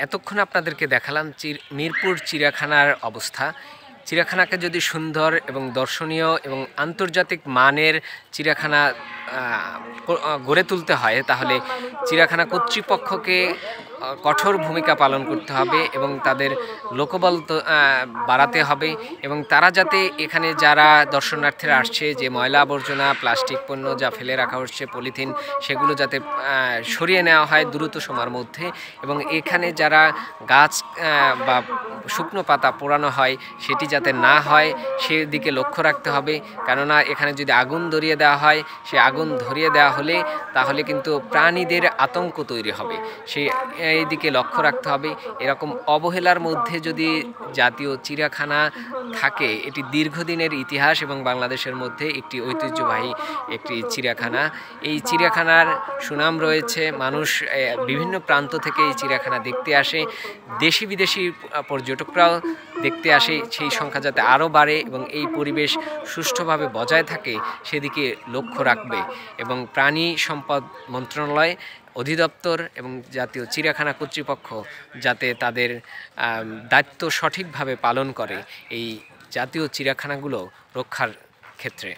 এতক্ষণ আপনাদেরকে দেখালাম মিরপুর চিড়িয়াখানার অবস্থা। চিড়িয়াখানাকে যদি সুন্দর এবং দর্শনীয় এবং আন্তর্জাতিক মানের চিড়িয়াখানা গড়ে তুলতে হয়, তাহলে চিড়িয়াখানা কর্তৃপক্ষকে কঠোর ভূমিকা পালন করতে হবে এবং তাদের লোকবল বাড়াতে হবে, এবং তারা যাতে এখানে যারা দর্শনার্থীরা আসছে যে ময়লা আবর্জনা প্লাস্টিক পণ্য যা ফেলে রাখা হচ্ছে পলিথিন, সেগুলো যাতে সরিয়ে নেওয়া হয় দ্রুত সময়ের মধ্যে, এবং এখানে যারা গাছ বা শুকনো পাতা পোড়ানো হয় সেটি যাতে না হয় সেদিকে লক্ষ্য রাখতে হবে। কেননা এখানে যদি আগুন ধরিয়ে দেওয়া হয়, সে আগুন ধরিয়ে দেওয়া হলে তাহলে কিন্তু প্রাণীদের আতঙ্ক তৈরি হবে, এই দিকে লক্ষ্য রাখতে হবে। এরকম অবহেলার মধ্যে যদি জাতীয় চিড়িয়াখানা থাকে, এটি দীর্ঘদিনের ইতিহাস এবং বাংলাদেশের মধ্যে একটি ঐতিহ্যবাহী একটি চিড়িয়াখানা। এই চিড়িয়াখানার সুনাম রয়েছে, মানুষ বিভিন্ন প্রান্ত থেকে এই চিড়িয়াখানা দেখতে আসে, দেশি বিদেশি পর্যটকরাও দেখতে আসে। সেই সংখ্যা যাতে আরও বাড়ে এবং এই পরিবেশ সুষ্ঠুভাবে বজায় থাকে সেদিকে লক্ষ্য রাখবে, এবং প্রাণী সম্পদ মন্ত্রণালয়, অধিদপ্তর এবং জাতীয় চিড়িয়াখানা কর্তৃপক্ষ যাতে তাদের দায়িত্ব সঠিকভাবে পালন করে এই জাতীয় চিড়িয়াখানাগুলো রক্ষার ক্ষেত্রে।